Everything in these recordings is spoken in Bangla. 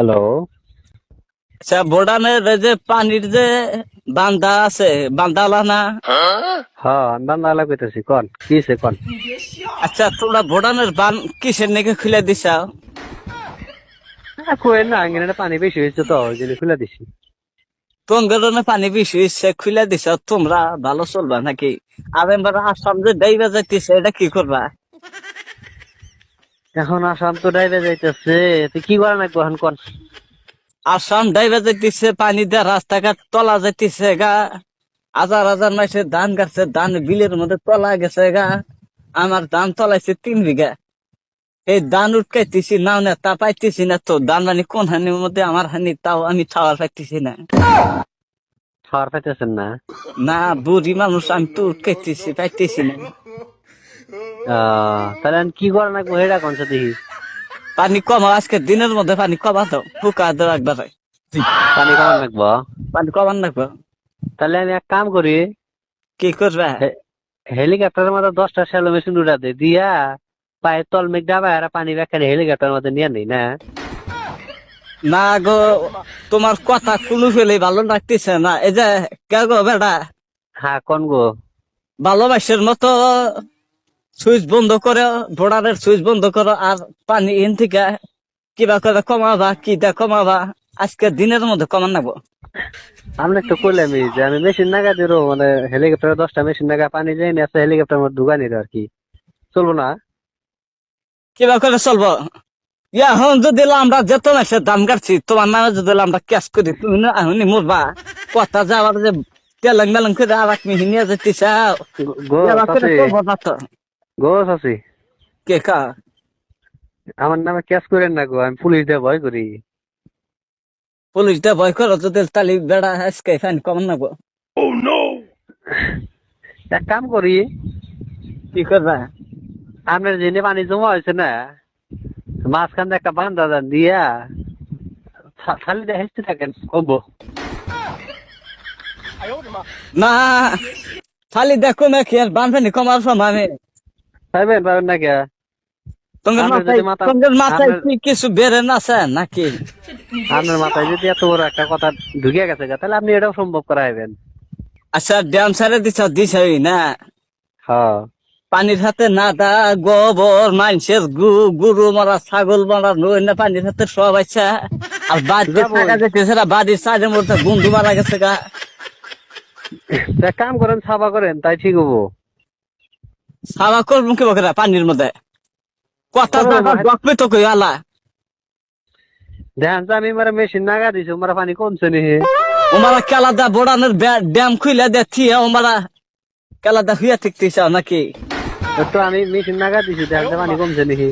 হ্যালো। আচ্ছা, ভুটানের এই যে পানির যে বান্ধা আছে, বান্দালা না? হ্যাঁ, আমি বান্দালা কইতেছি। কন কি হইছে কন। আচ্ছা, তোমরা ভুটানের বান কিসের নাকি খুলে দিছাও? কই না আঙ্গিনাটা পানি বেশি হয়েছে তো ওই জন্য খুলে দিছি। তোমার পানি বেশি হচ্ছে খুলে দিছাও, তোমরা ভালো চলবা নাকি? আর এবার আসাম যে ডাইবা যাইতেছে, এটা কি করবা? এখন আসাম তো ডাইবে যাইতেছে, তুই কি করা লাগবো এখন কন। আসাম ডাইবা যাইতেছে, পানি দিয়ে রাস্তাঘাট তলা যাইতেছে গা। হাজার হাজার মাসে ধান গাছে, ধান বিলের মধ্যে তলা গেছে গা। আমার ধান তলাইছে 3 বিঘা। এই ধান উঠকাইতেছি নাও না, তা পাইতেছি না তো। ধান মানে কোন হানির মধ্যে আমার হানি, তাও আমি খাওয়ার পাইতেছি না। খাওয়ার পাইতেছেন না? না, বুড়ি মানুষ, আমি তো উঠকাইতেছি, পাইতেছি না। তাহলে এখন কি করা লাগবো হেডা কন দেখি। পানি কমাও, আজকে দিনের মধ্যে পানি কমা দাও, ফুকা দাও একবারে। পানি কমান লাগবো? পানি কমান রাখবো। তাহলে আমি এক কাম করি, কি করবা? হেলিকপ্টারের মধ্যে 10টা শ্যালো মেশিন উড়া দে দিয়া পায়ের তল মেঘ ডাবা আর পানি ব্যাখ্যা হেলিকপ্টারের মধ্যে নিয়ে নেই না। না গো, তোমার কথা কোনো ফেলে ভালো লাগতেছে না। এই যে কে গো বেটা, হ্যাঁ কন গো। ভালোবাসার মতো সুইচ বন্ধ করো, ভোড়ারের সুইচ বন্ধ করো, আর পানি এন থেকে কিবা করে কমাবা, কি দা কমাবা। আজকে দিনের মধ্যে কমান নাবো। আমি তো কইলামই যে আমি মেশিন নাগা দিরো মানে হেলিকপ্টারে 10টা মেশিন নাগা পানি যাই না হেলিকপ্টার মধ্যে ঢুকা নিল আর কি। চলবো না? কিবা করে চলবো? এখন যদি আমরা যেত মাসের দাম কাটছি, তোমার নামে যদি আমরা ক্যাশ করি, তুমি না এখনই মরবা। কথা যাওয়ার যে তেলেং মেলেং করে আর এক মিহি নিয়ে যেতে চাও, গো এবার করে চাচি, করবো না তো। গো চাচি, কে কা? আমার নামে ক্যাশ করেন না গো, আমি পুলিশ দিয়ে ভয় করি। পুলিশ দিয়ে ভয় করো যদি, তালি বেড়া আজকে ফাইন কমান নাবো। এক কাম করি, কি করবা? আপনার যেনে পানি জমা হয়েছে না মাঝখান দিয়ে একটা বান্ধা দান দিয়া খালি দিয়ে হেসতে থাকেন কমবো। না, খালি দেখো না কি আর বানফানি কমার সময় আমি। পাইবেন পাবেন না কে? তোমার আপনার মাথায়, যদি মাথা তোমার মাথায় আপনার কি কিছু বেড়ে না আছে নাকি? আপনার মাথায় যদি এত বড় একটা কথা ঢুকে গেছে গা, তাহলে আপনি এটাও সম্ভব করাইবেন। আচ্ছা, ড্যাম সারে দিছই না? হ্যাঁ। পানির হাতে নাদা, গোবর, মানুষের গরু মারা, ছাগল মারা, নই না পানির হাতে সব আচ্ছা। আর বাড়িতে যাবই। থাকা যেতেছে না, বাড়ির সাইডের মধ্যে বন্ধু মারা গেছে গা। এক কাম করেন সাফা করেন তাই ঠিক হবো। সাবা করবো কি বকরা পানির মধ্যে? কথা করো জায়গা ডকবে তো কই আলা। ধ্যান আমি মারা মেশিন নাগা দিছি মারা পানি কমছে নি হে। ওমারা কেলাদা বোড়ানোর ড্যাম খুইলে দেখছি, ওমারা কেলাদা হইয়া ঠিকতেছ নাকি? তো আমি মেশিন নাগা দিছি ধ্যান পানি কমছে নি হে।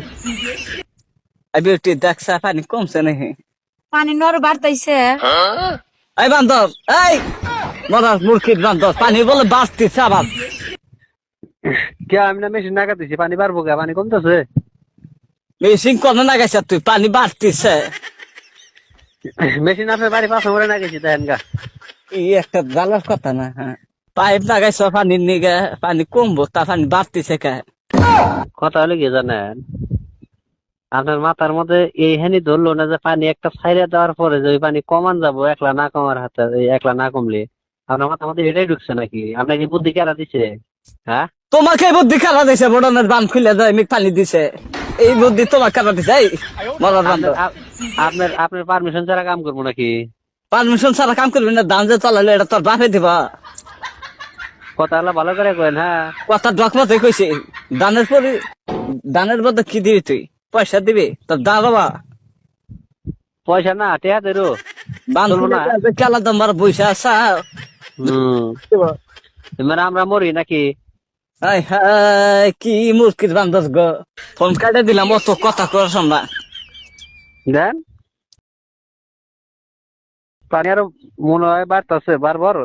বিউটি দেখছা পানি কমছে নাকি? পানি নর বাড়তাইছে। এই বান্দর, এই মরার মূর্খির বান্দর, পানি বলে বাড়তিছে আবার। কে আমি না মেশিন নাগা দিছি পানি পারবো কে? পানি কমতেছে। মেশিন কোনো না গেছে তুই, পানি বাড়তিছে। মেশিন আপনার বাড়ি পাশে মরে না গেছি দেখেন গা। এই একটা জ্বালার কথা না, হ্যাঁ। পাইপ লাগাইছ পানির নিগে, পানি কমবো, তা পানি বাড়তিছে কে? কথা হলে কি জানেন, আপনার মাথার মধ্যে এই হানি ধরলো না যে পানি একটা ছাইড়া দেওয়ার পরে যে ওই পানি কমান যাবো একলা না কমার হাতে, একলা না কমলে আপনার মাথার মধ্যে এটাই ঢুকছে নাকি? আপনার কি বুদ্ধি কেরা দিছে? হ্যাঁ। তোমাকে বুদ্ধি খেলা দিছে, বড়নের বান খুলে দেয় মিক পানি দিছে। এই বুদ্ধি তোমার খেলা দিছে, এই মরার বান্দর। আপনার আপনার পারমিশন ছাড়া কাম করবো নাকি? পারমিশন ছাড়া কাম করবি না, দান যে চালালে এটা তোর বাপে দিবা। কথা হলো ভালো করে কেন? হ্যাঁ। কথা ডকমতে কইছে। দানের পরে, দানের বদলে কি দিবি তুই? পয়সা দিবি তোর দা বাবা। পয়সা না টেয়া দেরো বান চলবো খুলে না। খেলা তোমার বইসা আসা। হম। মানে আমরা মরি নাকি? হাই হাই, কি মুশকিল বান্দর গো। ফোন কাটে দিলাম, অত কথা কর না। দেন পানি আরো মনে হয় বাড়তেছে বারবার।